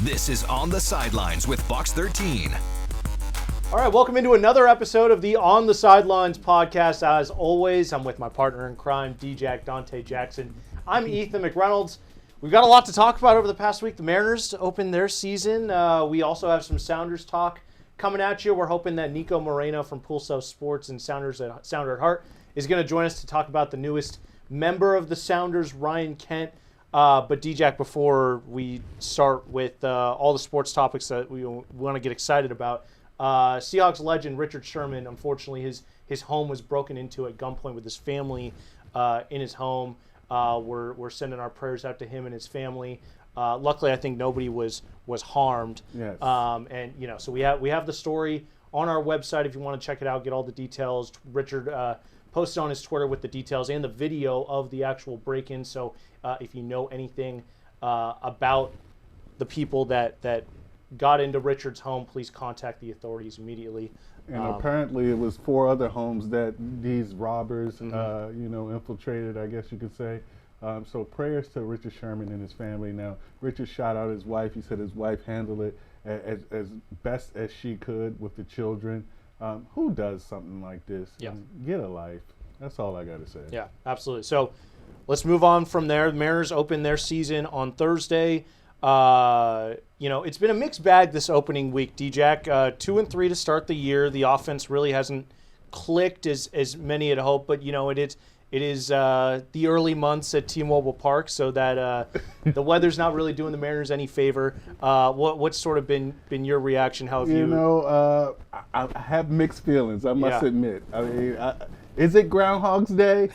This is On the Sidelines with Box 13. All right, welcome into another episode of the On the Sidelines podcast. As always, I'm with my partner in crime, D-Jack Dante Jackson. I'm Ethan McReynolds. We've got a lot to talk about over the past week. The Mariners opened their season. We also have some Sounders talk coming at you. We're hoping that Niko Moreno from Pulso Sports and Sounder at Heart is going to join us to talk about the newest member of the Sounders, Ryan Kent. But D-Jack, before we start with all the sports topics that we want to get excited about, Seahawks legend Richard Sherman, unfortunately, his home was broken into at gunpoint with his family in his home. We're sending our prayers out to him and his family. Luckily, I think nobody was harmed. Yes. And so we have the story on our website if you want to check it out, get all the details. Richard posted on his Twitter with the details and the video of the actual break-in. So if you know anything about the people that got into Richard's home, please contact the authorities immediately. And apparently it was 4 other homes that these robbers, infiltrated, I guess you could say. So prayers to Richard Sherman and his family. Now, Richard shot out his wife. He said his wife handled it as best as she could with the children. Who does something like this? Yeah. Get a life. That's all I got to say. Yeah, absolutely. So let's move on from there. The Mariners open their season on Thursday. It's been a mixed bag this opening week, D-Jack. 2-3 to start the year. The offense really hasn't clicked as many had hoped, but it is the early months at T-Mobile Park, so that the weather's not really doing the Mariners any favor. What's sort of been your reaction? How have you? I have mixed feelings, I must admit. I mean, is it Groundhog's Day?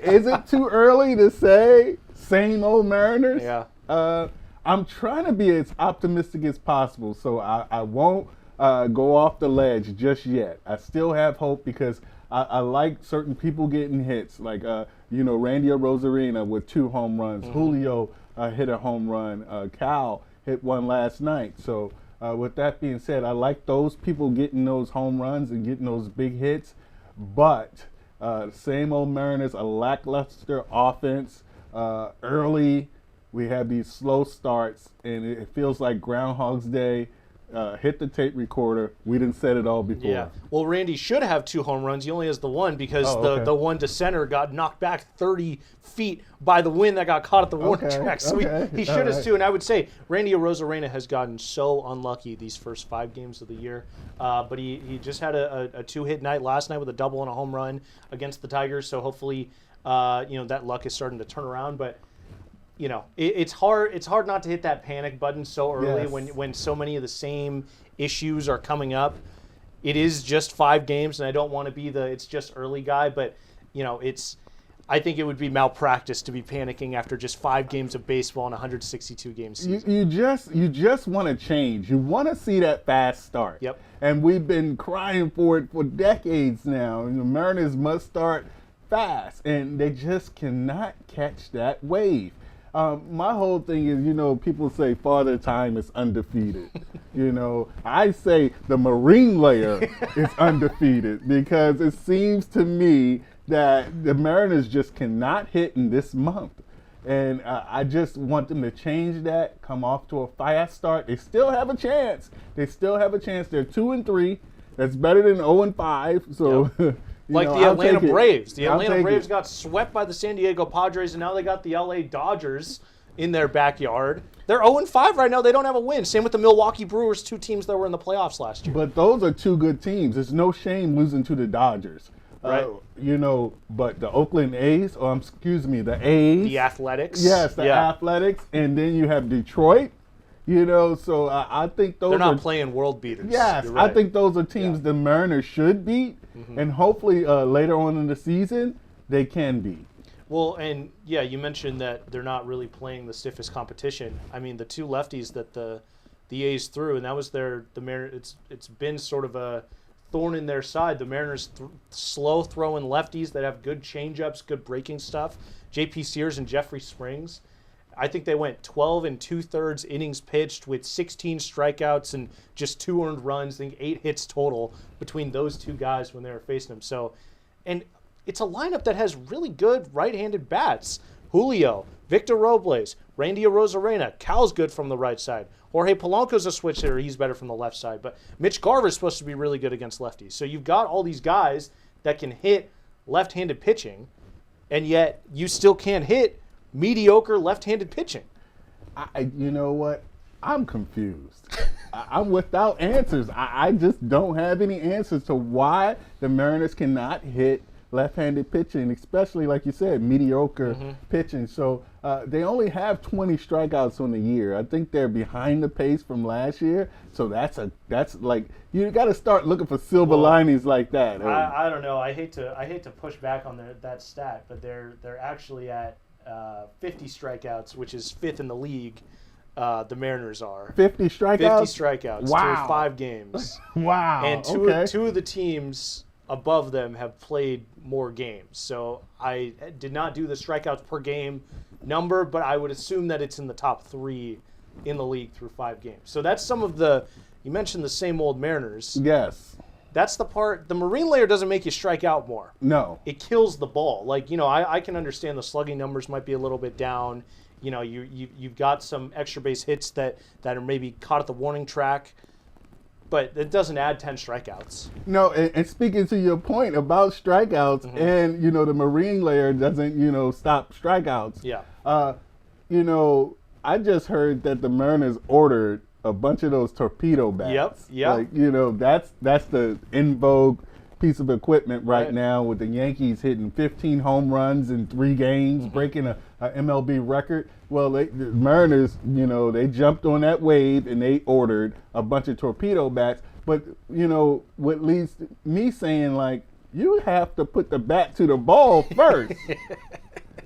Is it too early to say same old Mariners? Yeah. I'm trying to be as optimistic as possible, so I won't go off the ledge just yet. I still have hope because I like certain people getting hits, like Randy Rosarina with 2 home runs. Mm-hmm. Julio hit a home run. Cal hit one last night. So with that being said, I like those people getting those home runs and getting those big hits. But same old Mariners, a lackluster offense. Early, we have these slow starts, and it feels like Groundhog's Day. Hit the tape recorder. We didn't said it all before. Yeah. Well, Randy should have 2 home runs. He only has the one because the one to center got knocked back 30 feet by the wind that got caught at the warning track. So he should have 2. And I would say Randy Rosarena has gotten so unlucky these first 5 games of the year. But he just had a 2-hit night last night with a double and a home run against the Tigers. So hopefully, that luck is starting to turn around. But it's hard not to hit that panic button so early when so many of the same issues are coming up. It is just 5 games, and I don't want to be it's just early guy, but I think it would be malpractice to be panicking after just 5 games of baseball in a 162 game season. You just want to change. You want to see that fast start. Yep. And we've been crying for it for decades now. And the Mariners must start fast, and they just cannot catch that wave. My whole thing is, people say Father Time is undefeated. I say the Marine layer is undefeated because it seems to me that the Mariners just cannot hit in this month. And I just want them to change that, come off to a fast start. They still have a chance. They're 2-3. That's better than 0-5. So. Yep. Like the Atlanta Braves. The Atlanta Braves got swept by the San Diego Padres, and now they got the LA Dodgers in their backyard. They're 0-5 right now. They don't have a win. Same with the Milwaukee Brewers, 2 teams that were in the playoffs last year. But those are 2 good teams. There's no shame losing to the Dodgers. Right. But the Oakland A's, the A's. The Athletics. Yes, the Athletics. And then you have Detroit. So I think those They're not playing world beaters. Yes, right. I think those are teams the Mariners should beat. Mm-hmm. And hopefully later on in the season, they can beat. Well, and you mentioned that they're not really playing the stiffest competition. I mean, the 2 lefties that the A's threw, and that was the Mariners. It's been sort of a thorn in their side. The Mariners slow throwing lefties that have good changeups, good breaking stuff. J.P. Sears and Jeffrey Springs. I think they went 12 2/3 innings pitched with 16 strikeouts and just 2 earned runs. I think 8 hits total between those 2 guys when they were facing them. So, and it's a lineup that has really good right-handed bats. Julio, Victor Robles, Randy Arozarena, Cal's good from the right side. Jorge Polanco's a switch hitter. He's better from the left side. But Mitch Garver's supposed to be really good against lefties. So you've got all these guys that can hit left-handed pitching, and yet you still can't hit mediocre left-handed pitching. You know what? I'm confused. I'm without answers. I just don't have any answers to why the Mariners cannot hit left-handed pitching, especially, like you said, mediocre pitching. So they only have 20 strikeouts on the year. I think they're behind the pace from last year. So that's like, you got to start looking for silver linings like that. I don't know. I hate to push back on that stat, but they're actually at 50 strikeouts, which is 5th in the league. The Mariners are 50 strikeouts. 50 strikeouts Wow. through 5 games. Wow. And two of the teams above them have played more games. So I did not do the strikeouts per game number, but I would assume that it's in the top 3 in the league through 5 games. So that's some of the, you mentioned the same old Mariners. Yes. That's the part, the marine layer doesn't make you strike out more. No. It kills the ball. Like, I can understand the slugging numbers might be a little bit down. You've got some extra base hits that are maybe caught at the warning track, but it doesn't add 10 strikeouts. No, and speaking to your point about strikeouts, and the marine layer doesn't stop strikeouts. Yeah. I just heard that the Mariners ordered a bunch of those torpedo bats. Yep. Like that's the in vogue piece of equipment right now, with the Yankees hitting 15 home runs in 3 games, breaking a MLB record. Well, the Mariners, they jumped on that wave and they ordered a bunch of torpedo bats. But, what leads to me saying, like, you have to put the bat to the ball first.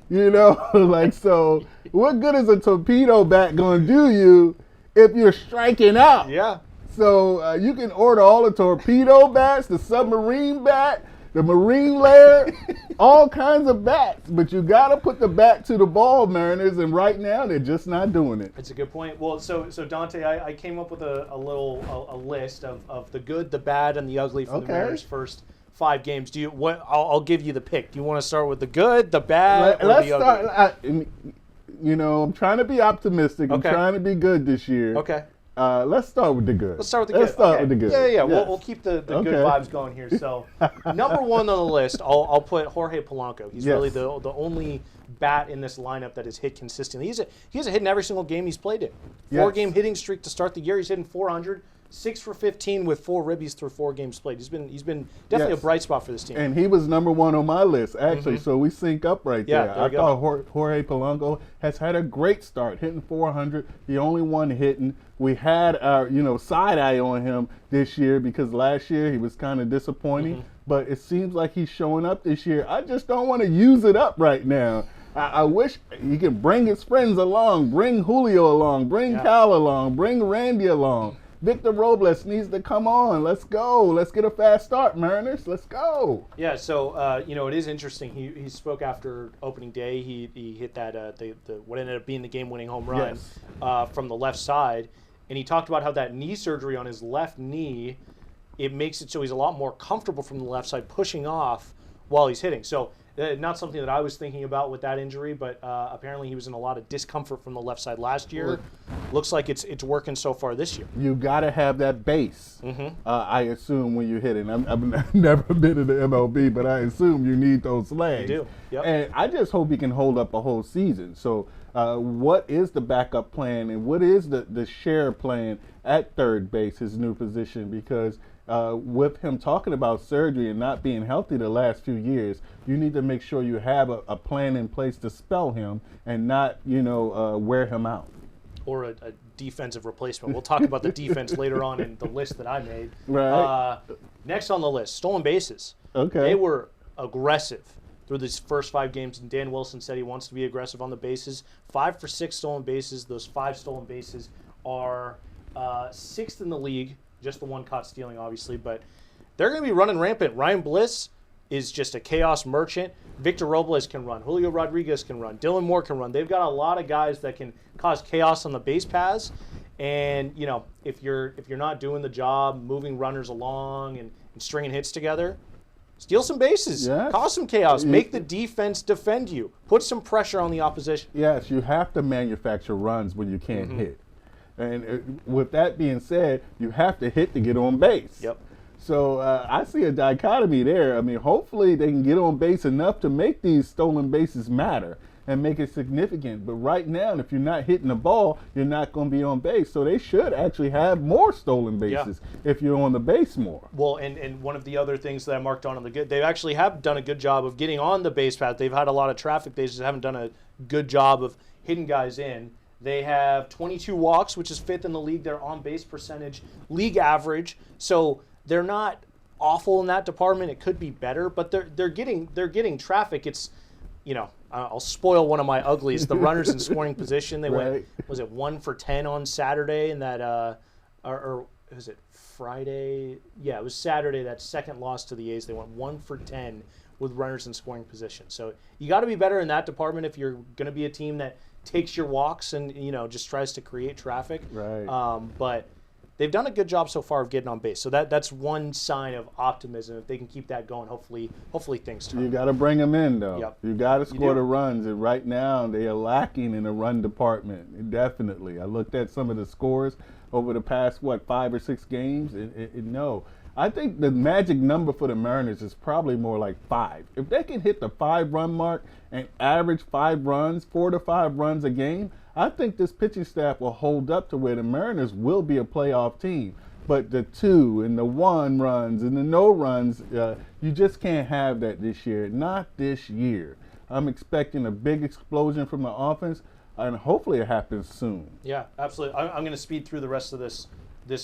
So what good is a torpedo bat going to do you if you're striking out? Yeah. So you can order all the torpedo bats, the submarine bat, the marine layer, all kinds of bats. But you got to put the bat to the ball, Mariners, and right now they're just not doing it. That's a good point. Well, so Dante, I came up with a list of the good, the bad, and the ugly for the Mariners' first 5 games. I'll give you the pick. Do you want to start with the good, the bad, or the ugly? I'm trying to be optimistic. I'm trying to be good this year. Okay. Let's start with the good. Let's start with the good. Let's start with the good. Yeah. Yes. We'll keep the good vibes going here. So, number 1 on the list, I'll put Jorge Polanco. He's really the only bat in this lineup that has hit consistently. He has a hit in every single game he's played in. 4-game hitting streak to start the year. He's hitting 400. 6 for 15 with 4 ribbies through 4 games played. He's been definitely a bright spot for this team. And he was number 1 on my list, actually, so we sync up right there. I thought Jorge Polanco has had a great start, hitting 400, the only one hitting. We had our, side eye on him this year because last year he was kind of disappointing, but it seems like he's showing up this year. I just don't want to use it up right now. I wish he could bring his friends along, bring Julio along, bring Cal along, bring Randy along. Victor Robles needs to come on. Let's go. Let's get a fast start, Mariners. Let's go. Yeah, so, it is interesting. He spoke after opening day. He hit that what ended up being the game-winning home run from the left side. And he talked about how that knee surgery on his left knee, it makes it so he's a lot more comfortable from the left side, pushing off while he's hitting. So not something that I was thinking about with that injury, but apparently he was in a lot of discomfort from the left side last year. Looks like it's working so far this year. You got to have that base, I assume, when you're hitting. I've never been in the MLB, but I assume you need those legs. You do, yep. And I just hope he can hold up a whole season. So what is the backup plan, and what is the share plan at third base, his new position? Because with him talking about surgery and not being healthy the last few years, you need to make sure you have a plan in place to spell him and not, wear him out. Or a defensive replacement. We'll talk about the defense later on in the list that I made. Right. Next on the list, stolen bases. Okay. They were aggressive through these first 5 games, and Dan Wilson said he wants to be aggressive on the bases. 5 for 6 stolen bases. Those 5 stolen bases are 6th in the league. Just the one caught stealing, obviously, but they're going to be running rampant. Ryan Bliss is just a chaos merchant. Victor Robles can run. Julio Rodriguez can run. Dylan Moore can run. They've got a lot of guys that can cause chaos on the base paths. And, if you're not doing the job, moving runners along and stringing hits together, steal some bases, Yes. cause some chaos, make the defense defend you, put some pressure on the opposition. Yes, you have to manufacture runs when you can't hit. And with that being said, you have to hit to get on base. Yep. So I see a dichotomy there. I mean, hopefully they can get on base enough to make these stolen bases matter and make it significant. But right now, if you're not hitting the ball, you're not going to be on base. So they should actually have more stolen bases if you're on the base more. Well, and one of the other things that I marked on the good, they actually have done a good job of getting on the base path. They've had a lot of traffic. They just haven't done a good job of hitting guys in. They have 22 walks, which is 5th in the league. Their on-base percentage, league average. So they're not awful in that department. It could be better, but they're getting traffic. It's, you know, I'll spoil one of my uglies. The runners in scoring position. They went, was it 1 for 10 on Saturday? And that, or was it Friday? Yeah, it was Saturday. That second loss to the A's. They went 1 for 10 with runners in scoring position. So you got to be better in that department if you're going to be a team that takes your walks and, you know, just tries to create traffic. Right. But they've done a good job so far of getting on base. So that's one sign of optimism. If they can keep that going, hopefully things turn. You got to bring them in, though. Yep. You got to score the runs. And right now, they are lacking in the run department. Definitely. I looked at some of the scores over the past, 5 or 6 games. No. I think the magic number for the Mariners is probably more like 5. If they can hit the 5-run mark and average 5 runs, 4 to 5 runs a game, I think this pitching staff will hold up to where the Mariners will be a playoff team. But the 2 and the 1 runs and the no runs, you just can't have that this year. Not this year. I'm expecting a big explosion from the offense, and hopefully it happens soon. Yeah, absolutely. I'm going to speed through the rest of this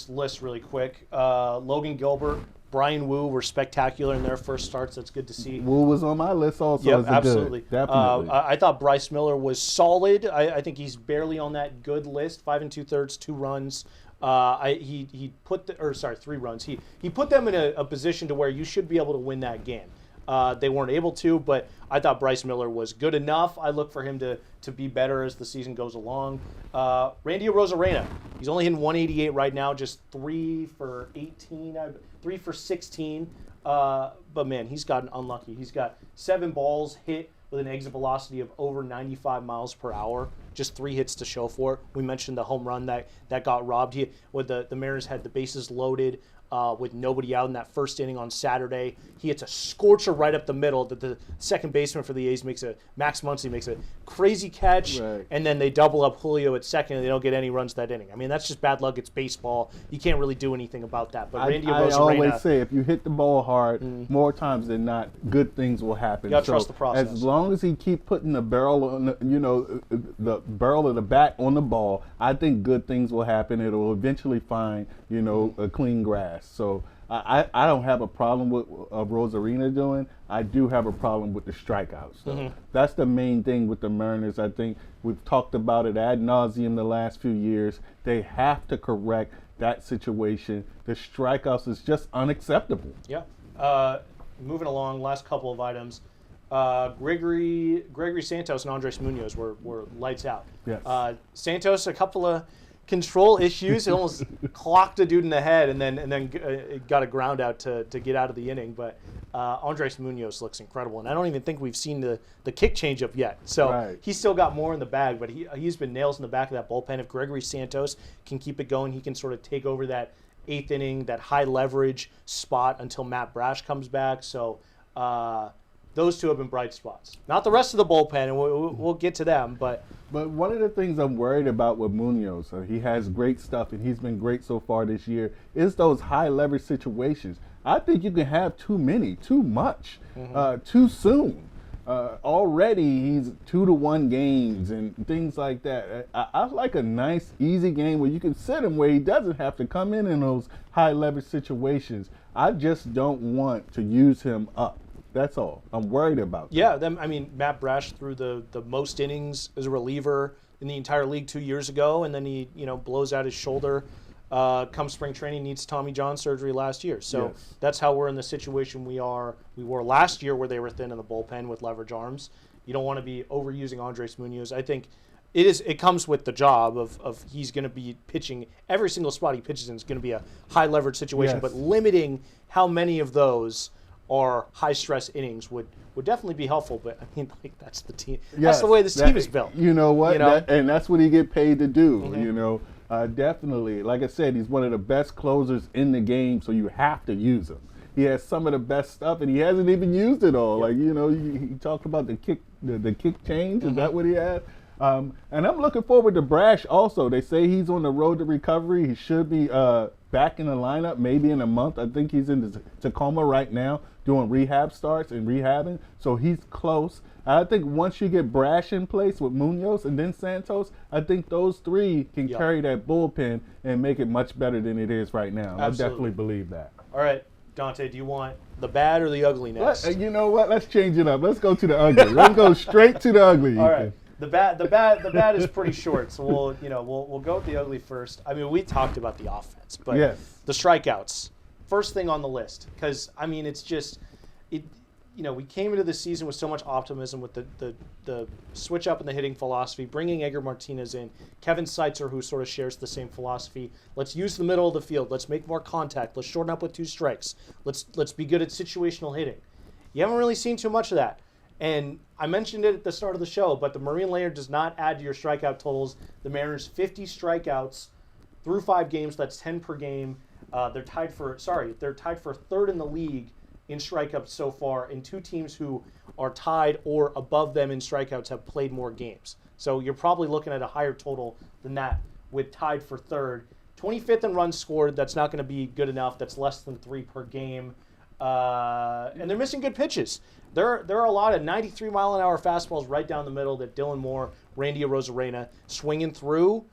list really quick. Logan Gilbert, Brian Wu were spectacular in their first starts. That's good to see. Wu was on my list also. Yep, as a absolutely. Good. Definitely. I thought Bryce Miller was solid. I think he's barely on that good list. 5 2/3, 2 runs. He put 3 runs. He put them in a position to where you should be able to win that game. They weren't able to, but I thought Bryce Miller was good enough. I look for him to be better as the season goes along. Randy Arozarena, he's only hitting 188 right now, just 3 for 18, 3 for 16. But man, he's gotten unlucky. He's got 7 balls hit with an exit velocity of over 95 miles per hour. Just 3 hits to show for it. We mentioned the home run that got robbed. The Mariners had the bases loaded. With nobody out in that first inning on Saturday. He hits a scorcher right up the middle that the second baseman for the A's Max Muncy makes a crazy catch, and then they double up Julio at second, and they don't get any runs that inning. I mean, that's just bad luck. It's baseball. You can't really do anything about that. But Randy Arozarena, I always say, if you hit the ball hard, more times than not, good things will happen. You got to trust the process. As long as he keep putting the barrel on, the barrel of the bat on the ball, I think good things will happen. It'll eventually find, a clean grass. So I don't have a problem with Arozarena doing. I do have a problem with the strikeouts. So that's the main thing with the Mariners. I think we've talked about it ad nauseum the last few years. They have to correct that situation. The strikeouts is just unacceptable. Yeah. Moving along, last couple of items. Gregory Santos and Andres Munoz were lights out. Yes. Santos, a couple of control issues. It almost clocked a dude in the head and then got a ground out to get out of the inning. But Andres Munoz looks incredible. And I don't even think we've seen the kick changeup yet. So he's still got more in the bag, but he's been nails in the back of that bullpen. If Gregory Santos can keep it going, he can sort of take over that 8th inning, that high leverage spot until Matt Brash comes back. So those 2 have been bright spots. Not the rest of the bullpen, and we'll get to them. But one of the things I'm worried about with Munoz, he has great stuff, and he's been great so far this year, is those high leverage situations. I think you can have too many, too much, too soon. Already he's 2-1 games and things like that. I like a nice, easy game where you can sit him where he doesn't have to come in those high leverage situations. I just don't want to use him up. That's all. I'm worried about that. Yeah, Matt Brash threw the most innings as a reliever in the entire league 2 years ago, and then he blows out his shoulder come spring training, needs Tommy John surgery last year. So that's how we're in the situation we were last year, where they were thin in the bullpen with leverage arms. You don't want to be overusing Andres Munoz. I think it comes with the job of he's going to be pitching every single spot he pitches in is going to be a high leverage situation, but limiting how many of those or high-stress innings would definitely be helpful. But, I mean, like, that's the team. Yes, that's the way this team is built. You know what? You know? And that's what he get paid to do, Mm-hmm. you know. Definitely. Like I said, he's one of the best closers in the game, so you have to use him. He has some of the best stuff, and he hasn't even used it all. Yep. Like, you know, he talked about the kick change. Mm-hmm. Is that what he had? And I'm looking forward to Brash also. They say he's on the road to recovery. He should be back in the lineup maybe in a month. I think he's in Tacoma right now doing rehab starts and rehabbing, so he's close. I think once you get Brash in place with Munoz and then Santos, I think those three can carry that bullpen and make it much better than it is right now. Absolutely. I definitely believe that. All right, Dante, do you want the bad or the ugly next? You know what? Let's change it up. Let's go to the ugly. Let's go straight to the ugly. All right. The bad is pretty short, so we'll go with the ugly first. I mean, we talked about the offense, but Yes. the strikeouts, first thing on the list, because I mean, it's just it. You know, we came into the season with so much optimism with the switch up in the hitting philosophy, bringing Edgar Martinez in, Kevin Seitzer, who sort of shares the same philosophy. Let's use the middle of the field. Let's make more contact. Let's shorten up with 2 strikes. Let's be good at situational hitting. You haven't really seen too much of that. And I mentioned it at the start of the show, but the Marine layer does not add to your strikeout totals. The Mariners 50 strikeouts through 5 games. That's 10 per game. They're tied for third in the league in strikeouts so far, and 2 teams who are tied or above them in strikeouts have played more games. So you're probably looking at a higher total than that with tied for third. 25th in runs scored. That's not going to be good enough. That's less than 3 per game. And they're missing good pitches. There are a lot of 93-mile-an-hour fastballs right down the middle that Dylan Moore, Randy Arozarena swinging through.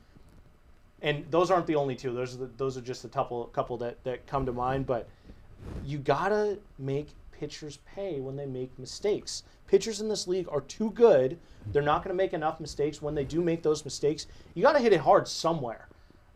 And those aren't the only 2. Those are just a couple that come to mind. But you gotta make pitchers pay when they make mistakes. Pitchers in this league are too good. They're not going to make enough mistakes. When they do make those mistakes, you got to hit it hard somewhere.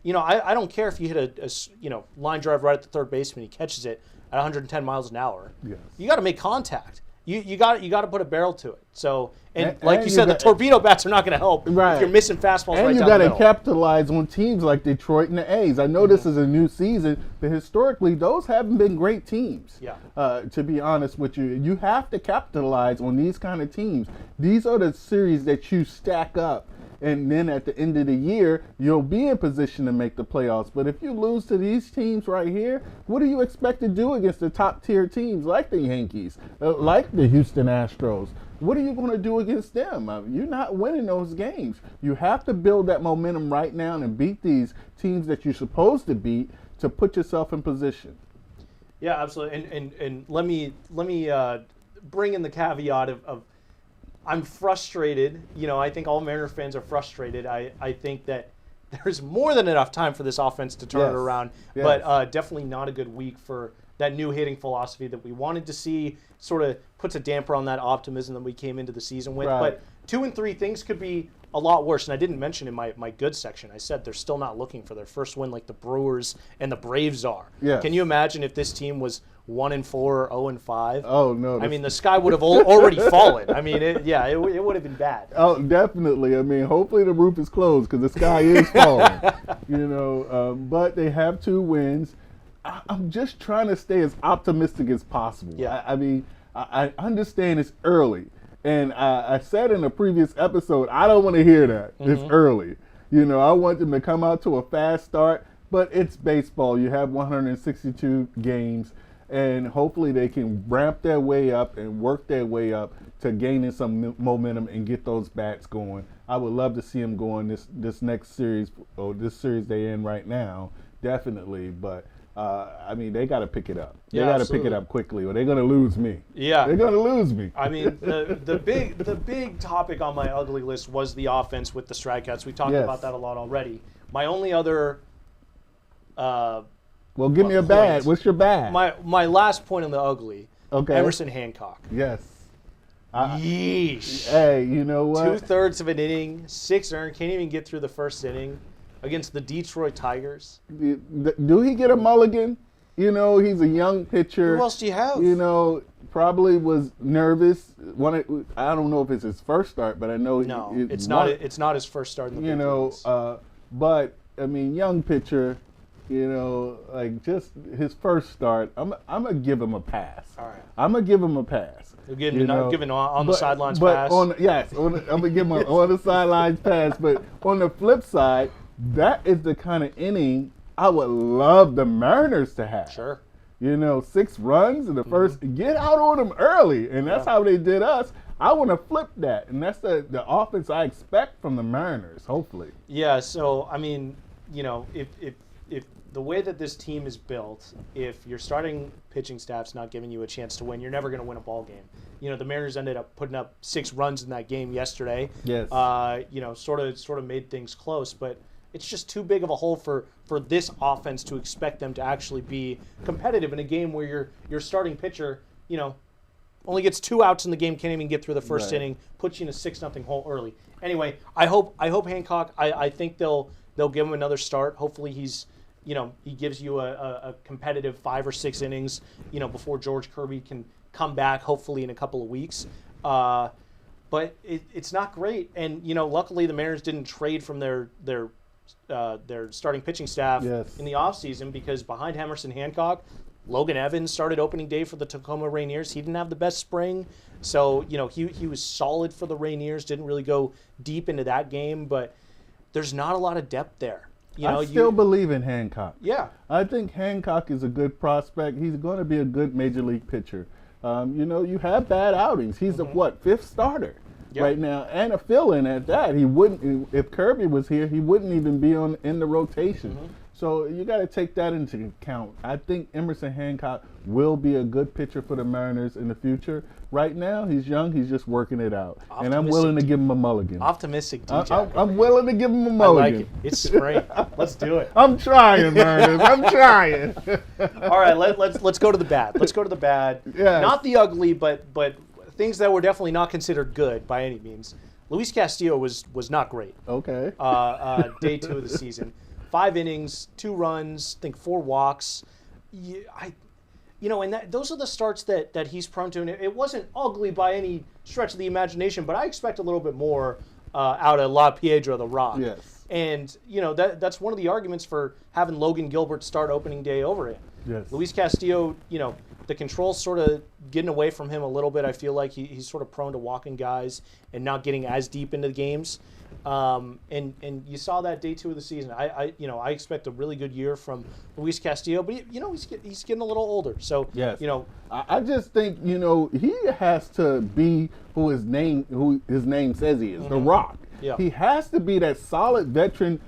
You know, I don't care if you hit a line drive right at the third baseman, he catches it at 110 miles an hour. Yes. You got to make contact. You got to put a barrel to it. So and like you said, the torpedo bats are not going to help if you're missing fastballs right down the middle. And you got to capitalize on teams like Detroit and the A's. I know this is a new season, but historically those haven't been great teams. Yeah. To be honest with you, you have to capitalize on these kind of teams. These are the series that you stack up. And then at the end of the year, you'll be in position to make the playoffs. But if you lose to these teams right here, what do you expect to do against the top-tier teams like the Yankees, like the Houston Astros? What are you going to do against them? You're not winning those games. You have to build that momentum right now and beat these teams that you're supposed to beat to put yourself in position. Yeah, absolutely. And let me bring in the caveat of I'm frustrated. You know, I think all Mariner fans are frustrated. I think that there's more than enough time for this offense to turn it around, but definitely not a good week for that new hitting philosophy that we wanted to see. Sort of puts a damper on that optimism that we came into the season with. But 2 and 3 things could be a lot worse. And I didn't mention in my good section, I said they're still not looking for their first win like the Brewers and the Braves are. Yes. Can you imagine if this team was 1-4 or 0-5? Oh, no. I mean, the sky would have already fallen. I mean, it would have been bad. Oh, definitely. I mean, hopefully the roof is closed because the sky is falling. But they have 2 wins. I'm just trying to stay as optimistic as possible. Yeah. I mean, I understand it's early. And I said in a previous episode, I don't want to hear that. It's early. I want them to come out to a fast start, but it's baseball. You have 162 games, and hopefully they can ramp their way up and work their way up to gaining some momentum and get those bats going. I would love to see them going this next series, or this series they're in right now, definitely. But they got to pick it up. They got to pick it up quickly, or they're going to lose me. Yeah, they're going to lose me. I mean, the big topic on my ugly list was the offense with the strikeouts. We talked about that a lot already. My only other, well, give me a bad. What's your bad? My last point on the ugly. Okay. Emerson Hancock. Yes. Yeesh. Hey, you know what? 2/3 of an inning, 6 earned, can't even get through the first inning against the Detroit Tigers. Do he get a mulligan? He's a young pitcher. Who else do you have? Probably was nervous. I don't know if it's his first start, but I know it's not his first start in the big leagues. But I mean, young pitcher. you know, like just his first start, I'm gonna give him a pass. All right. I'm gonna give him a pass. You're giving on the sidelines pass. I'm gonna give him on the sidelines pass. But on the flip side, that is the kind of inning I would love the Mariners to have. Sure. You know, 6 runs in the first, get out on them early, and that's how they did us. I want to flip that, and that's the offense I expect from the Mariners, hopefully. Yeah, so, I mean, you know, if the way that this team is built, if your starting pitching staff's not giving you a chance to win, you're never going to win a ball game. You know, the Mariners ended up putting up 6 runs in that game yesterday. Yes. You know, sort of made things close, but it's just too big of a hole for this offense to expect them to actually be competitive in a game where your starting pitcher, you know, only gets 2 outs in the game, can't even get through the first inning, puts you in a 6-0 hole early. Anyway, I hope Hancock. I think they'll give him another start. Hopefully he gives you a competitive 5 or 6 innings, you know, before George Kirby can come back. Hopefully in a couple of weeks. But it's not great, and you know, luckily the Mariners didn't trade from their starting pitching staff in the offseason, because behind Emerson Hancock, Logan Evans started opening day for the Tacoma Rainiers. He didn't have the best spring, so you know he was solid for the Rainiers. Didn't really go deep into that game, but there's not a lot of depth there. You know, I still believe in Hancock. Yeah, I think Hancock is a good prospect. He's going to be a good major league pitcher. You know, you have bad outings. He's a 5th starter right now, and a fill-in at that. He wouldn't, if Kirby was here, he wouldn't even be in the rotation. So you got to take that into account. I think Emerson Hancock will be a good pitcher for the Mariners in the future. Right now, he's young. He's just working it out. And I'm willing to give him a mulligan. Optimistic, DJ. I'm willing to give him a mulligan. I like it. It's spring. Let's do it. I'm trying, Mariners. I'm trying. All right, let's go to the bad. Let's go to the bad. Yes. Not the ugly, but things that were definitely not considered good by any means. Luis Castillo was not great. Okay. Day 2 of the season. 5 innings, 2 runs, I think 4 walks. Those are the starts that he's prone to. And it wasn't ugly by any stretch of the imagination, but I expect a little bit more out of La Piedra, the Rock. Yes. And, you know, that's one of the arguments for having Logan Gilbert start opening day over him. Yes. Luis Castillo, you know, the control's sort of getting away from him a little bit. I feel like he's sort of prone to walking guys and not getting as deep into the games. And you saw that day 2 of the season. I expect a really good year from Luis Castillo, but you know he's getting a little older. So yes. you know, I just think, you know, he has to be who his name says he is, the Rock. Yeah. He has to be that solid veteran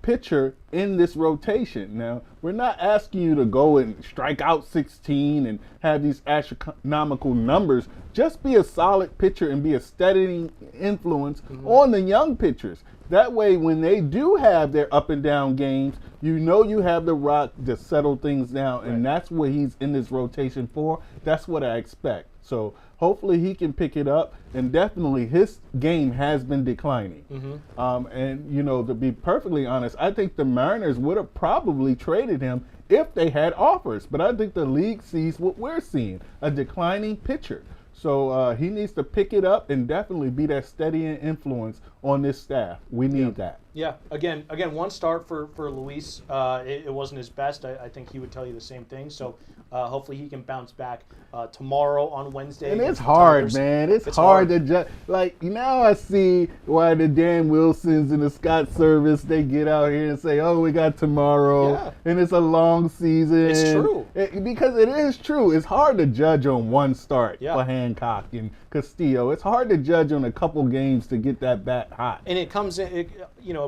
pitcher in this rotation. Now, we're not asking you to go and strike out 16 and have these astronomical numbers. Just be a solid pitcher and be a steadying influence on the young pitchers. That way, when they do have their up and down games, you know you have the Rock to settle things down, and that's what he's in this rotation for. That's what I expect. So hopefully he can pick it up, and definitely his game has been declining. And, you know, to be perfectly honest, I think the Mariners would have probably traded him if they had offers. But I think the league sees what we're seeing, a declining pitcher. So he needs to pick it up and definitely be that steadying influence on this staff. We need that. Yeah. Again, 1 start for Luis. It wasn't his best. I think he would tell you the same thing. So hopefully he can bounce back tomorrow on Wednesday. And it's hard, man. It's hard to judge. Like, now I see why the Dan Wilsons and the Scott Service, they get out here and say, oh, we got tomorrow. Yeah. And it's a long season. It's true. Because it is true. It's hard to judge on 1 start for Hancock and Castillo. It's hard to judge on a couple games to get that bat hot. And it comes in, it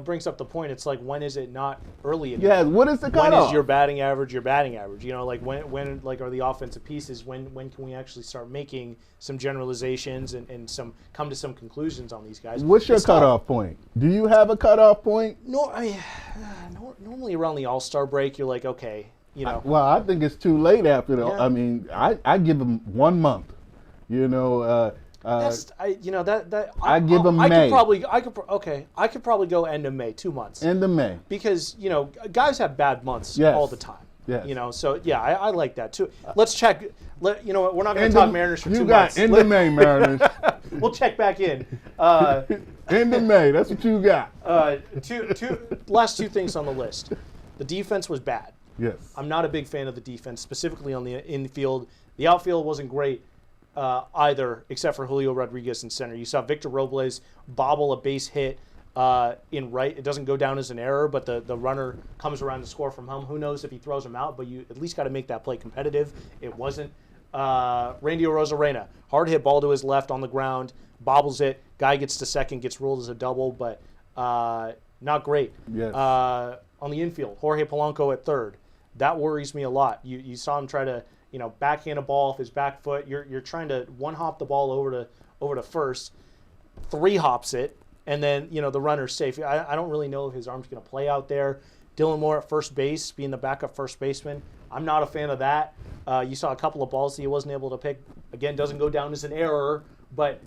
brings up the point. It's like, when is it not early enough? Yeah, what is the cutoff? When is your batting average your batting average? You know, like when like are the offensive pieces, when can we actually start making some generalizations and come to some conclusions on these guys? What's your cutoff point? Do you have a cutoff point? No, normally around the All-Star break, you're like, okay, you know. Well, I think it's too late after the. Yeah. I mean, I give them 1 month. You know. I give them May. I could probably go end of May, 2 months. End of May. Because, you know, guys have bad months all the time. Yes. You know, so yeah, I like that too. Let's check. You know what? We're not going to talk Mariners for 2 months. You got end of May, Mariners. We'll check back in. End of May. That's what you got. Last 2 things on the list. The defense was bad. Yes. I'm not a big fan of the defense, specifically on the infield. The outfield wasn't great either, except for Julio Rodriguez in center. You saw Victor Robles bobble a base hit in right. It doesn't go down as an error, but the runner comes around to score from home. Who knows if he throws him out, but you at least got to make that play competitive. It wasn't. Randy Arozarena, hard hit ball to his left on the ground, bobbles it. Guy gets to second, gets ruled as a double, but not great. Yes. On the infield, Jorge Polanco at third. That worries me a lot. You saw him try to, backhand a ball off his back foot. You're trying to one hop the ball over to first, three hops it, and then the runner's safe. I don't really know if his arm's going to play out there. Dylan Moore at first base, being the backup first baseman. I'm not a fan of that. You saw a couple of balls that he wasn't able to pick. Again, doesn't go down as an error, but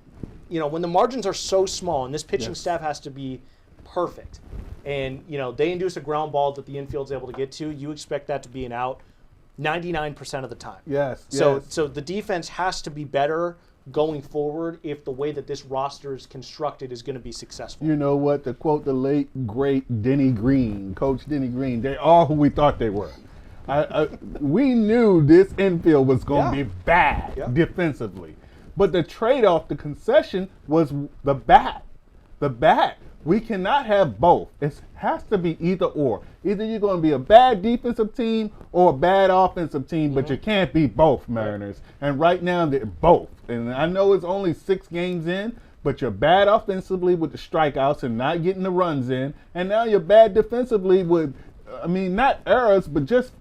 when the margins are so small and this pitching staff has to be perfect, and they induce a ground ball that the infield's able to get to, you expect that to be an out 99% of the time. Yes. So the defense has to be better going forward if the way that this roster is constructed is going to be successful. You know what? To quote the late, great Denny Green, Coach Denny Green, they are who we thought they were. We knew this infield was going to be bad defensively. But the trade-off, the concession, was the bat. The bat. We cannot have both. It has to be either or. Either you're going to be a bad defensive team or a bad offensive team, but you can't be both, Mariners. And right now, they're both. And I know it's only 6 games in, but you're bad offensively with the strikeouts and not getting the runs in. And now you're bad defensively with, not errors, but just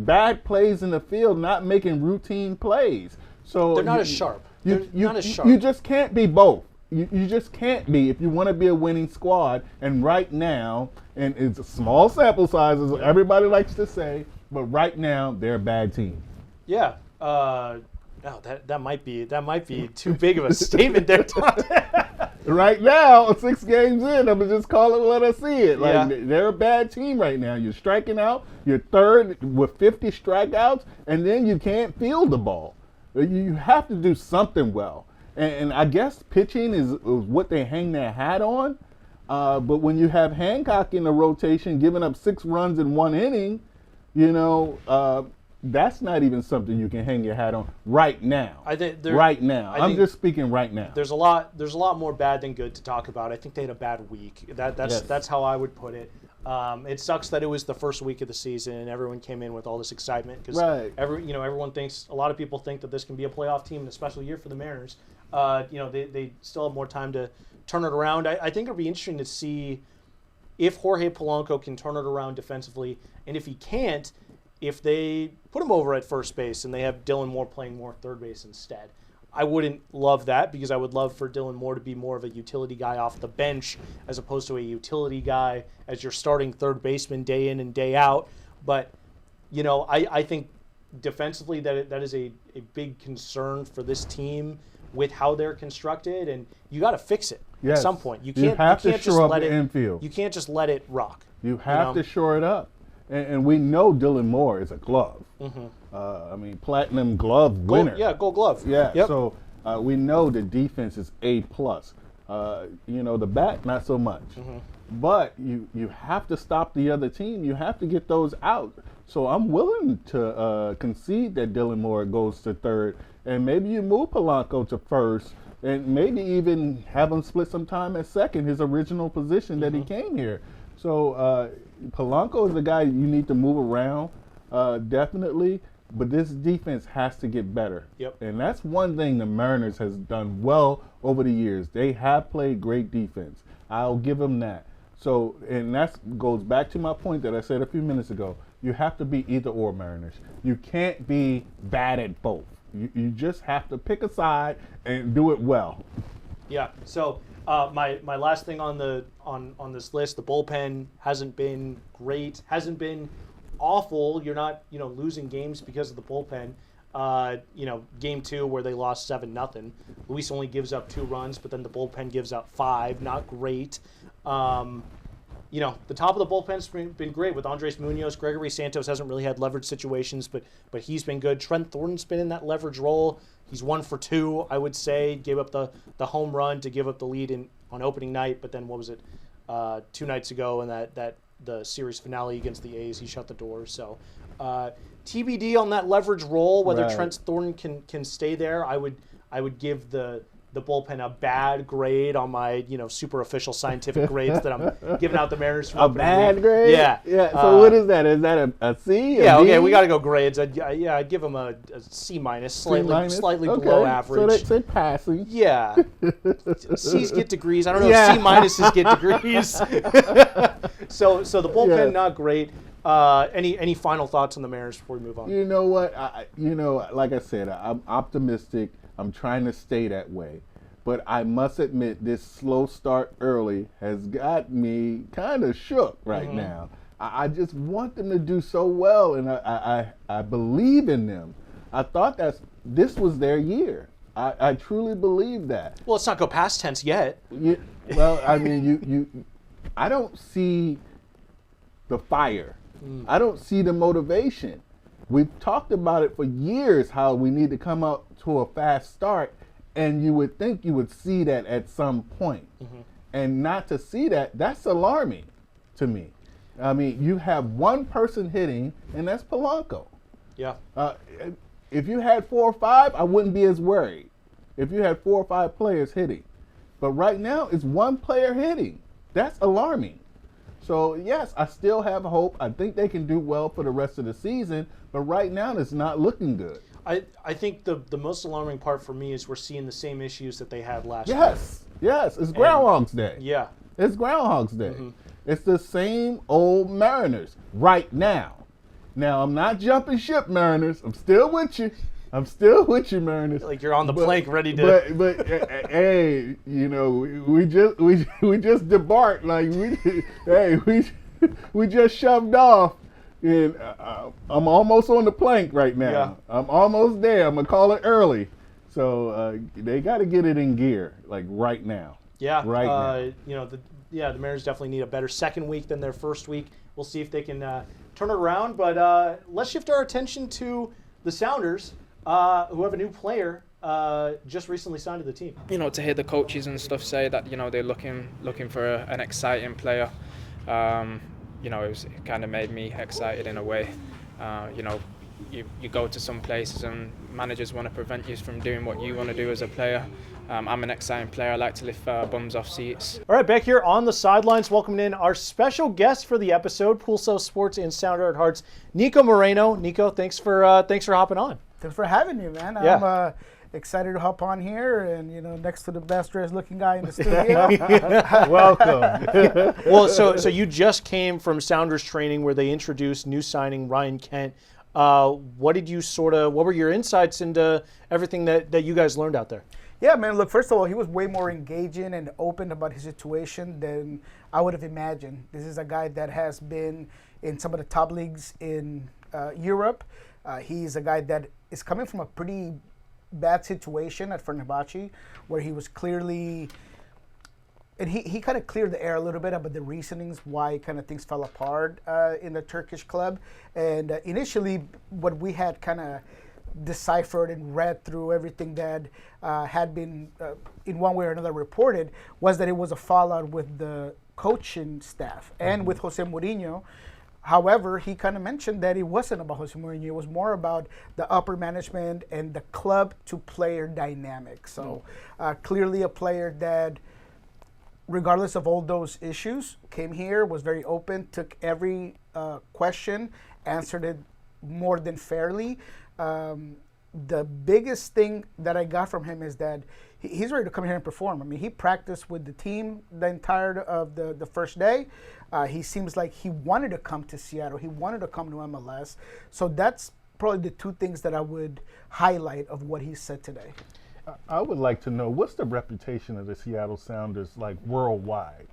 bad plays in the field, not making routine plays. So they're not as sharp. Not as sharp. You just can't be both. You just can't be if you want to be a winning squad. And right now, and it's a small sample size, as everybody likes to say, but right now they're a bad team. Yeah. That might be too big of a statement there, Dante. Right now, 6 games in, I'm going to just call it let us see it. They're a bad team right now. You're striking out. You're third with 50 strikeouts, and then you can't field the ball. You have to do something well. And I guess pitching is what they hang their hat on. But when you have Hancock in the rotation giving up 6 runs in 1 inning, that's not even something you can hang your hat on right now. I'm just speaking right now. There's a lot more bad than good to talk about. I think they had a bad week. That's how I would put it. It sucks that it was the first week of the season and everyone came in with all this excitement because everyone thinks, a lot of people think that this can be a playoff team and a special year for the Mariners. They still have more time to turn it around. I think it'll be interesting to see if Jorge Polanco can turn it around defensively, and if he can't, if they put him over at first base and they have Dylan Moore playing more third base instead. I wouldn't love that because I would love for Dylan Moore to be more of a utility guy off the bench as opposed to a utility guy as your starting third baseman day in and day out. But, I think defensively that is a big concern for this team with how they're constructed, and you got to fix it at some point. You can't just let it infield. You can't just let it rock. You have to shore it up. And we know Dylan Moore is a glove. Mm-hmm. Platinum glove winner. Gold glove. Yeah. Yep. So we know the defense is A+. The bat, not so much. Mm-hmm. But you have to stop the other team. You have to get those out. So I'm willing to concede that Dylan Moore goes to third. And maybe you move Polanco to first. And maybe even have him split some time at second, his original position that he came here. So Polanco is the guy you need to move around, definitely. But this defense has to get better. Yep. And that's one thing the Mariners has done well over the years. They have played great defense. I'll give them that. So, and that goes back to my point that I said a few minutes ago. You have to be either or, Mariners. You can't be bad at both. You just have to pick a side and do it well. Yeah. So my last thing on this list, the bullpen hasn't been great, hasn't been awful. You're not losing games because of the bullpen. Game 2 where they lost 7-0. Luis only gives up 2 runs, but then the bullpen gives up 5. Not great. The top of the bullpen's been great with Andres Munoz. Gregory Santos hasn't really had leverage situations, but he's been good. Trent Thornton's been in that leverage role. He's 1 for 2, I would say. Gave up the home run to give up the lead on opening night, but then what was it, 2 nights ago, and that the series finale against the A's. He shut the door. So TBD on that leverage role, whether Trent Thornton can stay there. I would give the bullpen a bad grade on my super official scientific grades that I'm giving out the Mariners. A bad grade? Yeah. So what is that? Is that a C? Yeah. B? Okay. We got to go grades. I'd give them a C minus, slightly below average. So that's passing. Yeah. C's get degrees. I don't know if C minuses get degrees. So the bullpen not great. Any final thoughts on the Mariners before we move on? You know what? Like I said, I'm optimistic. I'm trying to stay that way. But I must admit, this slow start early has got me kind of shook right now. I just want them to do so well, and I believe in them. I thought this was their year. I truly believe that. Well, let's not go past tense yet. Well, I mean, I don't see the fire. I don't see the motivation. We've talked about it for years, how we need to come out to a fast start, and you would think you would see that at some point. And not to see that's alarming to me. I mean, you have one person hitting, and that's Polanco. Yeah. If you had 4 or 5, I wouldn't be as worried. If you had 4 or 5 players hitting. But right now, it's one player hitting. That's alarming. So, yes, I still have hope. I think they can do well for the rest of the season, but right now it's not looking good. I think the most alarming part for me is we're seeing the same issues that they had last year. Yes, it's Groundhog's Day. Yeah. It's Groundhog's Day. It's the same old Mariners right now. Now, I'm not jumping ship, Mariners. I'm still with you. Mariners. Like you're on the plank, ready to. But hey, we just debarked. Like we just shoved off, and I'm almost on the plank right now. Yeah. I'm almost there. I'm gonna call it early. So they got to get it in gear, like right now. Yeah. Right now. The Mariners definitely need a better second week than their first week. We'll see if they can turn it around. But let's shift our attention to the Sounders. Who have a new player just recently signed to the team. To hear the coaches and stuff say that they're looking for an exciting player, it kind of made me excited in a way. You go to some places and managers want to prevent you from doing what you want to do as a player. I'm an exciting player. I like to lift bums off seats. All right, back here on the sidelines, welcoming in our special guest for the episode, Pulso Sports and Sounder at Heart's Niko Moreno. Niko, thanks for hopping on. Thanks for having me, man. Yeah. I'm excited to hop on here and, next to the best dressed looking guy in the studio. Welcome. Well, so you just came from Sounders training where they introduced new signing Ryan Kent. What were your insights into everything that you guys learned out there? Yeah, man, look, first of all, he was way more engaging and open about his situation than I would have imagined. This is a guy that has been in some of the top leagues in Europe. He's a guy that is coming from a pretty bad situation at Fenerbahce, where he was clearly, and he kind of cleared the air a little bit about the reasonings why kind of things fell apart in the Turkish club. And initially, what we had kind of deciphered and read through everything that had been in one way or another reported was that it was a fallout with the coaching staff and with Jose Mourinho. However, he kind of mentioned that it wasn't about Jose Mourinho. It was more about the upper management and the club-to-player dynamic. So clearly a player that, regardless of all those issues, came here, was very open, took every question, answered it more than fairly. The biggest thing that I got from him is that he's ready to come here and perform. I mean, he practiced with the team the entire of the first day. He seems like he wanted to come to Seattle. He wanted to come to MLS. So that's probably the two things that I would highlight of what he said today. I would like to know, what's the reputation of the Seattle Sounders like worldwide?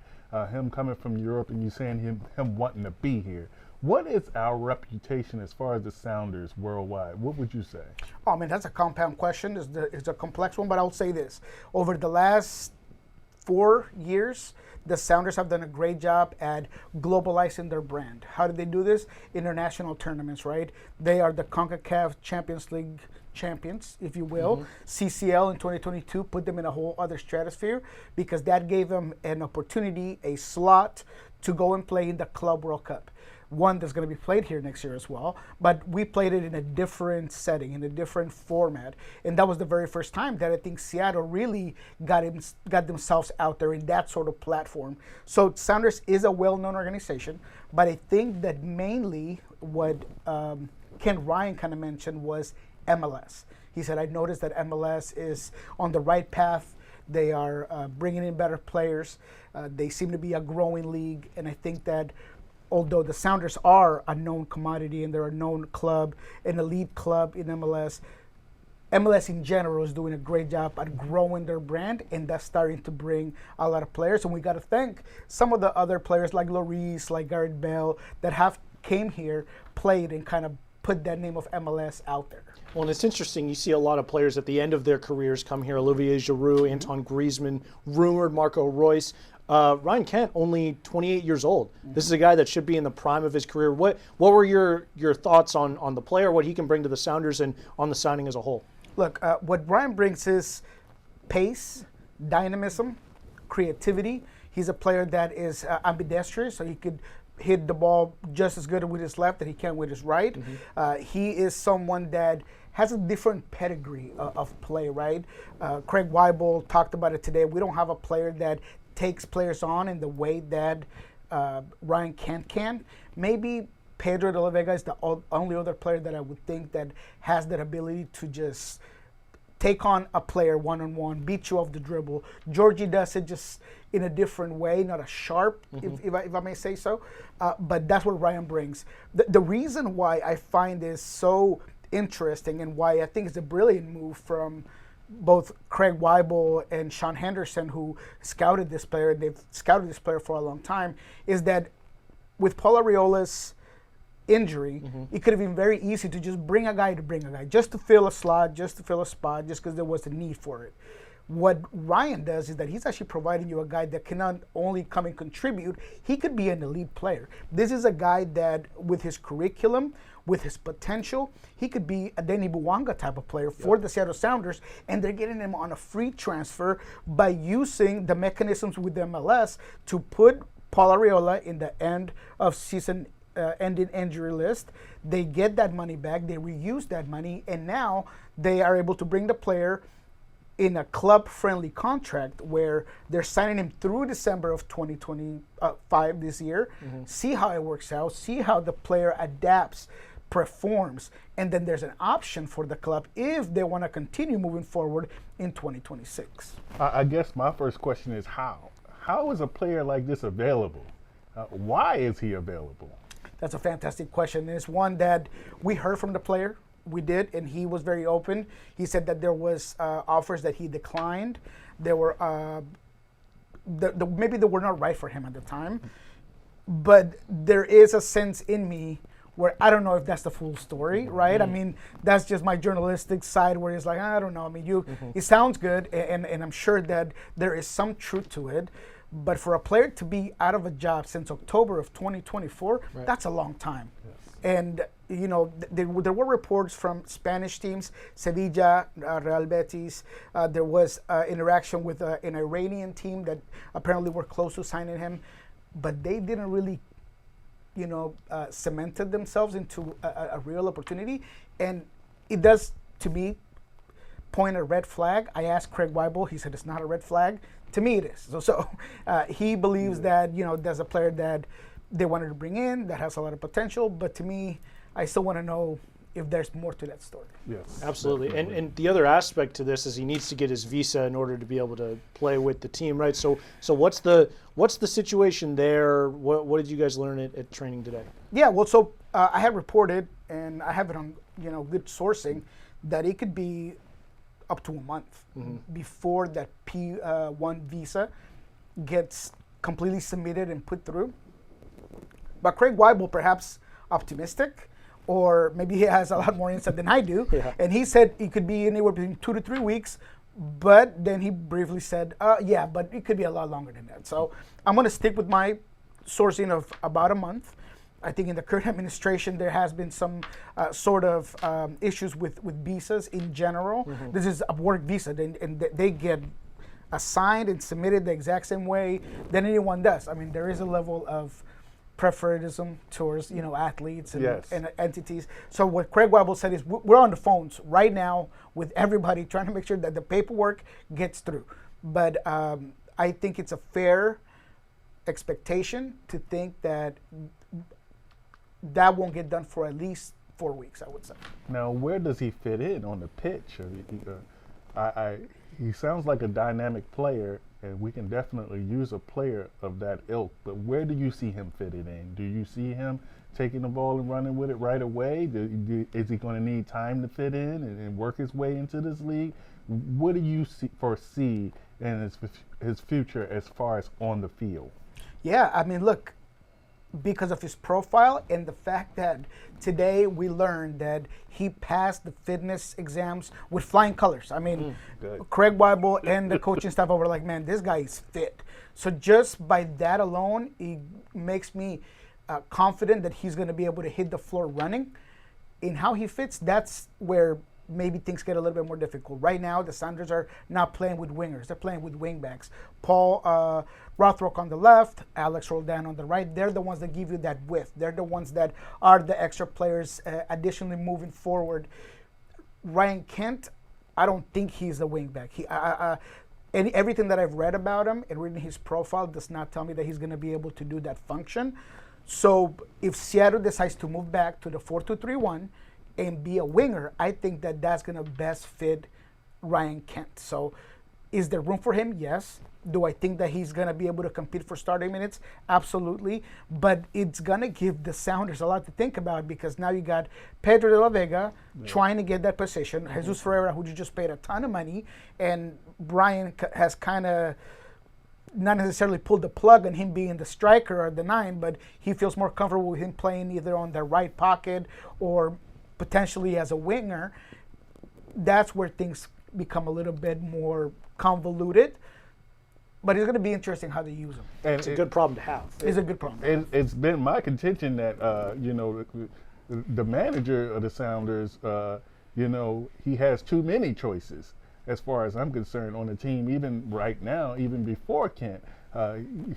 Him coming from Europe and you saying him wanting to be here. What is our reputation as far as the Sounders worldwide? What would you say? Oh, man, that's a compound question. It's a complex one, but I'll say this. Over the last 4 years, the Sounders have done a great job at globalizing their brand. How did they do this? International tournaments, right? They are the CONCACAF Champions League champions, if you will. CCL in 2022 put them in a whole other stratosphere because that gave them an opportunity, a slot to go and play in the Club World Cup. One that's going to be played here next year as well, but we played it in a different setting, in a different format, and that was the very first time that I think Seattle really got themselves out there in that sort of platform. So Sounders is a well-known organization, but I think that mainly what Ken Ryan kind of mentioned was MLS. He said, I noticed that MLS is on the right path. They are bringing in better players. They seem to be a growing league, and I think that although the Sounders are a known commodity and they're a known club, an elite club in MLS, MLS in general is doing a great job at growing their brand, and that's starting to bring a lot of players. And we got to thank some of the other players like Lloris, like Gareth Bale, that have came here, played, and kind of put that name of MLS out there. Well, and it's interesting. You see a lot of players at the end of their careers come here. Olivier Giroud, Antoine Griezmann, rumored Marco Reus. Ryan Kent, only 28 years old. This is a guy that should be in the prime of his career. What were your thoughts on the player, what he can bring to the Sounders, and on the signing as a whole? Look, what Ryan brings is pace, dynamism, creativity. He's a player that is ambidextrous, so he could hit the ball just as good with his left that he can with his right. He is someone that has a different pedigree of play, right? Craig Weibel talked about it today. We don't have a player that takes players on in the way that Ryan Kent can. Maybe Pedro de la Vega is the only other player that I would think that has that ability to just take on a player one-on-one, beat you off the dribble. Georgie does it just in a different way, not as sharp, if I may say so. But that's what Ryan brings. The reason why I find this so interesting and why I think it's a brilliant move from both Craig Weibel and Sean Henderson, who scouted this player, they've scouted this player for a long time, is that with Paul Arriola's injury, it could have been very easy to just bring a guy, just to fill a slot, just to fill a spot, just because there was a need for it. What Ryan does is that he's actually providing you a guy that can not only come and contribute, he could be an elite player. This is a guy that, with his curriculum, with his potential, he could be a Denny Buwanga type of player for the Seattle Sounders, and they're getting him on a free transfer by using the mechanisms with the MLS to put Paul Arriola in the end of season ending injury list. They get that money back, they reuse that money, and now they are able to bring the player in a club-friendly contract where they're signing him through December of 2025 this year, see how it works out, see how the player adapts, performs, and then there's an option for the club if they want to continue moving forward in 2026. I guess my first question is how? How is a player like this available? Why is he available? That's a fantastic question. It's one that we heard from the player. We did, and he was very open. He said that there was offers that he declined. There were maybe they were not right for him at the time, but there is a sense in me where I don't know if that's the full story, right? I mean, that's just my journalistic side where it's like, I don't know. I mean, it sounds good, and I'm sure that there is some truth to it. But for a player to be out of a job since October of 2024, that's a long time. Yes. And, you know, there were reports from Spanish teams, Sevilla, Real Betis. There was interaction with an Iranian team that apparently were close to signing him. But they didn't really, cemented themselves into a real opportunity. And it does, to me, point a red flag. I asked Craig Weibel. He said it's not a red flag. To me, it is. So he believes that, there's a player that they wanted to bring in that has a lot of potential. But to me, I still want to know if there's more to that story. Yes, absolutely. And the other aspect to this is he needs to get his visa in order to be able to play with the team, right? So what's the situation there? What did you guys learn at training today? Yeah, well, so I had reported, and I have it on good sourcing, that it could be up to a month before that P1 visa gets completely submitted and put through. But Craig Weibel, perhaps optimistic, or maybe he has a lot more insight than I do, and he said it could be anywhere between 2 to 3 weeks, but then he briefly said, yeah, but it could be a lot longer than that. So I'm going to stick with my sourcing of about a month. I think in the current administration, there has been some sort of issues with visas in general. This is a work visa, and they get assigned and submitted the exact same way that anyone does. I mean, there is a level of preferentism towards athletes and, Yes. and entities. So what Craig Waibel said is we're on the phones right now with everybody trying to make sure that the paperwork gets through. But I think it's a fair expectation to think that won't get done for at least 4 weeks, I would say. Now, where does he fit in on the pitch? He sounds like a dynamic player, and we can definitely use a player of that ilk. But where do you see him fitting in? Do you see him taking the ball and running with it right away? Is he going to need time to fit in and work his way into this league? What do you foresee in his future as far as on the field? Yeah, I mean, look, because of his profile and the fact that today we learned that he passed the fitness exams with flying colors. I mean, Craig Waibel and the coaching staff were like, man, this guy is fit. So just by that alone, it makes me confident that he's going to be able to hit the floor running. In how he fits, that's where maybe things get a little bit more difficult. Right now, the Sounders are not playing with wingers. They're playing with wingbacks. Paul Rothrock on the left, Alex Roldan on the right. They're the ones that give you that width. They're the ones that are the extra players additionally moving forward. Ryan Kent, I don't think he's a wingback. Everything that I've read about him and reading his profile does not tell me that he's going to be able to do that function. So if Seattle decides to move back to the 4-2-3-1 and be a winger, I think that that's going to best fit Ryan Kent. So is there room for him? Yes. Do I think that he's going to be able to compete for starting minutes? Absolutely. But it's going to give the Sounders a lot to think about, because now you got Pedro de la Vega trying to get that position, Jesus Ferreira, who you just paid a ton of money, and Brian has kind of not necessarily pulled the plug on him being the striker or the 9, but he feels more comfortable with him playing either on the right pocket or potentially as a winger. That's where things become a little bit more convoluted. But it's going to be interesting how they use him. And It's a good problem to have. It's a good problem. It's been my contention that the manager of the Sounders, he has too many choices as far as I'm concerned on the team. Even right now, even before Kent,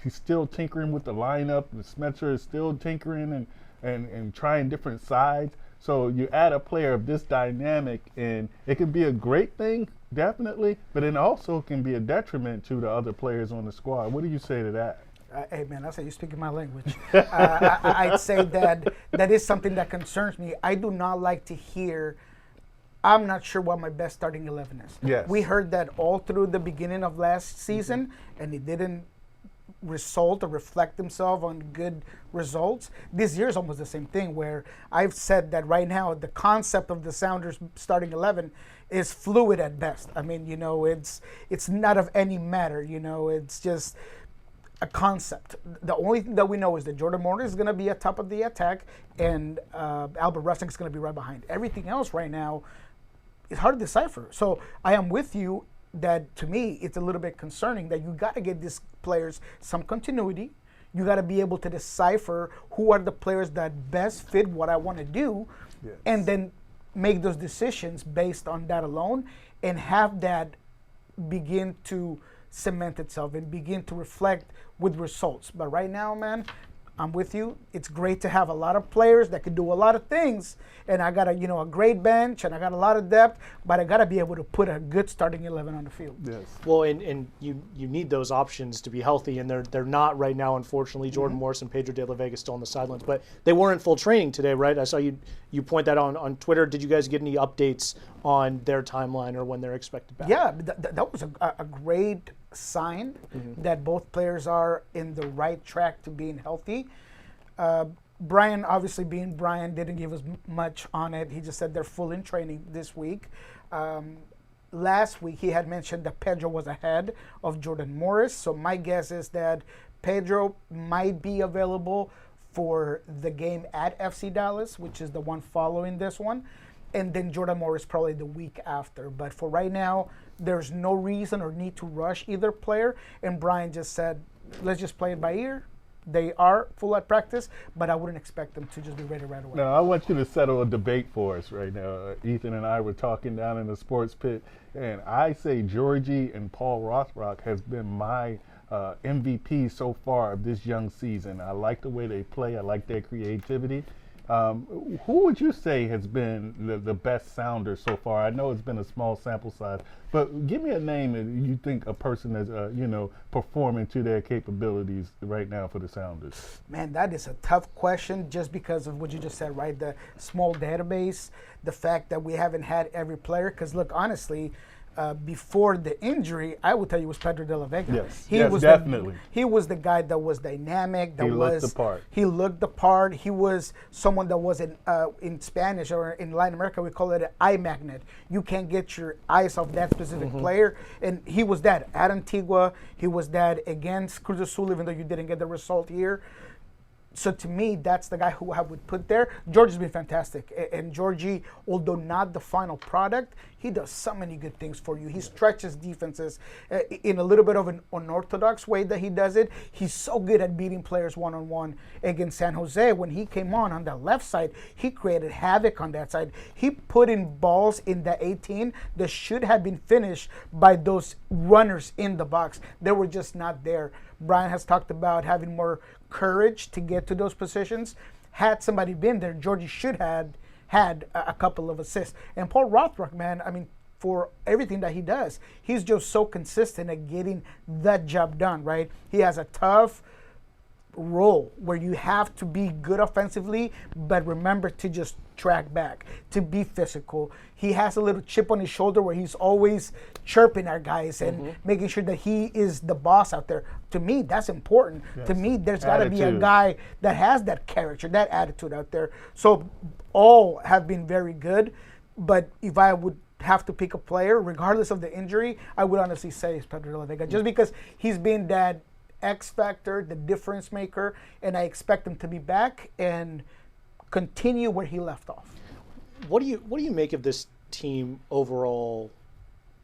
he's still tinkering with the lineup. Smetzer is still tinkering and trying different sides. So you add a player of this dynamic, and it can be a great thing, definitely, but it also can be a detriment to the other players on the squad. What do you say to that? Hey, man, that's how you speak my language. I'd say that is something that concerns me. I do not like to hear, I'm not sure what my best starting 11 is. Yes. We heard that all through the beginning of last season, and it didn't result or reflect themselves on good results. This year is almost the same thing, where I've said that right now the concept of the Sounders starting 11 is fluid at best. I mean, it's not of any matter. It's just a concept. The only thing that we know is that Jordan Morris is going to be at top of the attack, and Albert Rustic is going to be right behind. Everything else right now is hard to decipher. So I am with you that, to me, it's a little bit concerning that you got to get these players some continuity. You got to be able to decipher who are the players that best fit what I want to do, and then make those decisions based on that alone, and have that begin to cement itself and begin to reflect with results. But right now, man, I'm with you. It's great to have a lot of players that can do a lot of things, and I got a great bench, and I got a lot of depth, but I got to be able to put a good starting 11 on the field. Yes. Well, and you need those options to be healthy, and they're not right now, unfortunately. Jordan Morris and Pedro de la Vega still on the sidelines, but they were in full training today, right? I saw you point that on Twitter. Did you guys get any updates on their timeline or when they're expected back? Yeah, that was a great sign that both players are in the right track to being healthy. Brian, obviously being Brian, didn't give us much on it. He just said they're full in training this week. Last week he had mentioned that Pedro was ahead of Jordan Morris, so my guess is that Pedro might be available for the game at FC Dallas, which is the one following this one, and then Jordan Morris probably the week after. But for right now, there's no reason or need to rush either player, and Brian just said, let's just play it by ear, they are full at practice, but I wouldn't expect them to just be ready right away. Now, I want you to settle a debate for us right now. Ethan and I were talking down in the sports pit, and I say Georgie and Paul Rothrock has been my MVP so far of this young season. I like the way they play. I like their creativity. Who would you say has been the best sounder so far? I know it's been a small sample size, but give me a name that you think a person is, performing to their capabilities right now for the Sounders. Man, that is a tough question just because of what you just said, right? The small database, the fact that we haven't had every player. Because look, honestly, before the injury, I would tell you it was Pedro de la Vega. Yes, he was definitely. He was the guy that was dynamic. He looked the part. He looked the part. He was someone that was in Spanish or in Latin America, we call it an eye magnet. You can't get your eyes off that specific player. And he was that at Antigua. He was that against Cruz Azul, even though you didn't get the result here. So to me, that's the guy who I would put there. Georgie's been fantastic. And Georgie, although not the final product, he does so many good things for you. He stretches defenses in a little bit of an unorthodox way that he does it. He's so good at beating players one-on-one against San Jose. When he came on that left side, he created havoc on that side. He put in balls in the 18 that should have been finished by those runners in the box. They were just not there. Brian has talked about having more courage to get to those positions. Had somebody been there, Georgie should have had a couple of assists. And Paul Rothrock, man, I mean, for everything that he does, he's just so consistent at getting that job done, right? He has a tough role where you have to be good offensively, but remember to just track back, to be physical. He has a little chip on his shoulder where he's always chirping our guys and making sure that he is the boss out there. To me, that's important. Yes. To me, there's got to be a Attitude. guy that has that character, that attitude out there. So all have been very good, but if I would have to pick a player, regardless of the injury, I would honestly say it's Pedro de la Vega, just because he's been that X factor, the difference maker, and I expect him to be back and continue where he left off. What do you make of this team overall?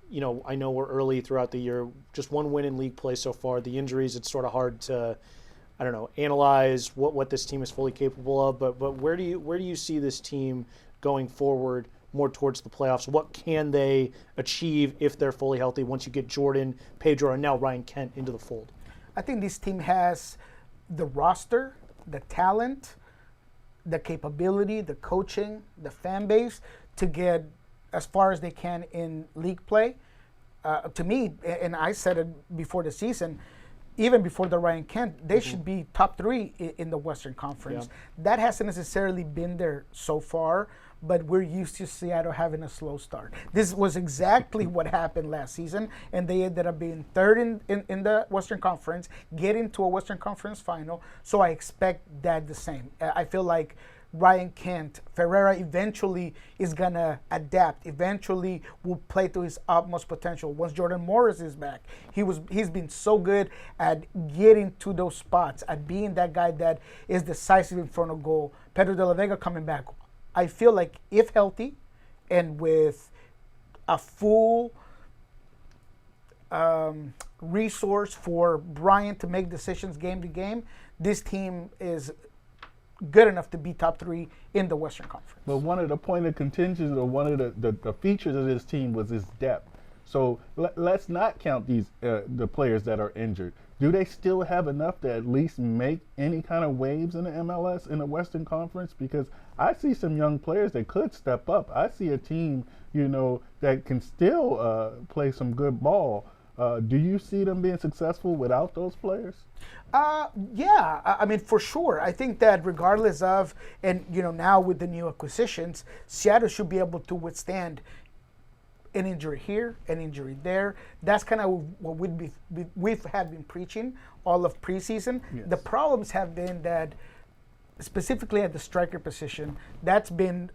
You know, I know we're early throughout the year, just one win in league play so far. The injuries, it's sort of hard to, I don't know, analyze what this team is fully capable of. But where do you see this team going forward, more towards the playoffs? What can they achieve if they're fully healthy once you get Jordan, Pedro, and now Ryan Kent into the fold? I think this team has the roster, the talent, the capability, the coaching, the fan base to get as far as they can in league play. To me, and I said it before the season, even before the Ryan Kent, they should be top 3 in the Western Conference. Yeah. That hasn't necessarily been there so far, but we're used to Seattle having a slow start. This was exactly what happened last season, and they ended up being 3rd in the Western Conference, getting to a Western Conference final, so I expect that the same. I feel like Ryan Kent, Ferreira eventually is going to adapt, eventually will play to his utmost potential. Once Jordan Morris is back, he's been so good at getting to those spots, at being that guy that is decisive in front of goal. Pedro de la Vega coming back. I feel like if healthy and with a full resource for Brian to make decisions game to game, this team is good enough to be top 3 in the Western Conference. But one of the point of contention, or one of the features of this team was its depth. So let's not count these the players that are injured. Do they still have enough to at least make any kind of waves in the MLS, in the Western Conference? Because I see some young players that could step up. I see a team, that can still play some good ball. Do you see them being successful without those players? Yeah, I mean, for sure. I think that regardless of, and now with the new acquisitions, Seattle should be able to withstand an injury here, an injury there. That's kind of what we've had been preaching all of preseason. Yes. The problems have been that, specifically at the striker position, that's been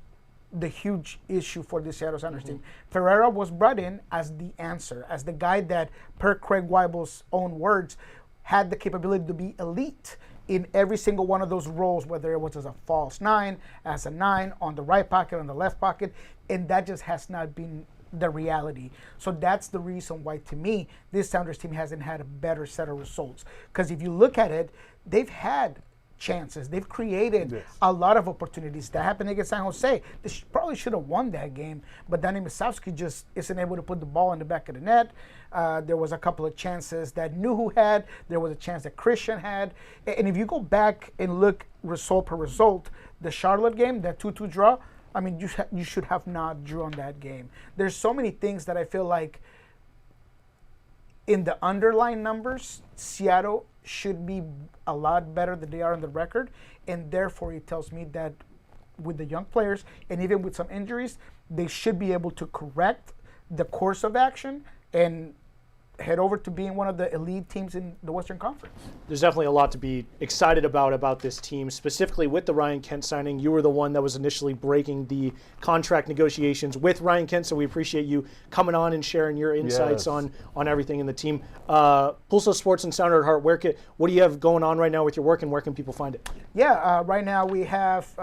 the huge issue for the Seattle Sounders team. Ferreira was brought in as the answer, as the guy that, per Craig Weibel's own words, had the capability to be elite in every single one of those roles, whether it was as a false 9, as a 9, on the right pocket, on the left pocket, and that just has not been the reality. So that's the reason why, to me, this Sounders team hasn't had a better set of results. Because if you look at it, they've had chances. They've created Yes. a lot of opportunities. That happened against San Jose. They probably should have won that game, but Danny Musovski just isn't able to put the ball in the back of the net. There was a couple of chances that Nuhu had. There was a chance that Christian had. And if you go back and look result per result, the Charlotte game, that 2-2 draw, I mean, you should have not drawn that game. There's so many things that I feel like in the underlying numbers, Seattle should be a lot better than they are on the record, and therefore it tells me that with the young players and even with some injuries, they should be able to correct the course of action and head over to being one of the elite teams in the Western Conference. There's definitely a lot to be excited about this team, specifically with the Ryan Kent signing. You were the one that was initially breaking the contract negotiations with Ryan Kent, so we appreciate you coming on and sharing your insights Yes. on everything in the team. Pulso Sports and Sounder at Heart, what do you have going on right now with your work, and where can people find it? Yeah, right now we have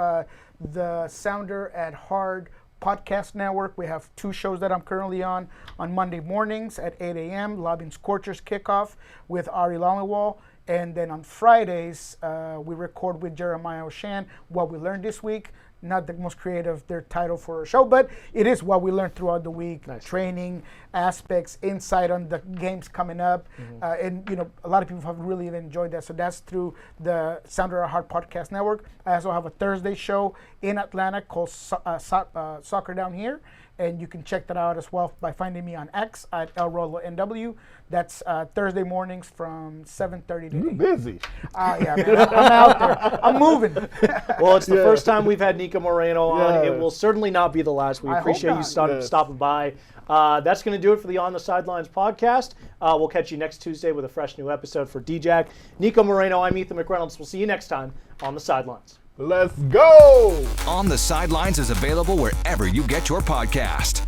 the Sounder at Heart podcast network. We have 2 shows that I'm currently on Monday mornings at 8 a.m., Lobbing Scorchers kickoff with Ari Laliwal. And then on Fridays, we record with Jeremiah Oshan what we learned this week. Not the most creative, their title for a show, but it is what we learned throughout the week. Nice. Training aspects, insight on the games coming up. And, you know, a lot of people have really enjoyed that. So that's through the Sounder at Heart podcast network. I also have a Thursday show in Atlanta called Soccer Down Here. And you can check that out as well by finding me on X at ElRoloNW. That's Thursday mornings from 7:30 to 8. You're busy. Yeah, man, I'm out there. I'm moving. Well, it's the first time we've had Niko Moreno on. Yes. It will certainly not be the last. We I hope appreciate you not. Yes. stopping by. That's going to do it for the On the Sidelines podcast. We'll catch you next Tuesday with a fresh new episode for DJ. Niko Moreno, I'm Ethan McReynolds. We'll see you next time on the Sidelines. Let's go! On the Sidelines is available wherever you get your podcast.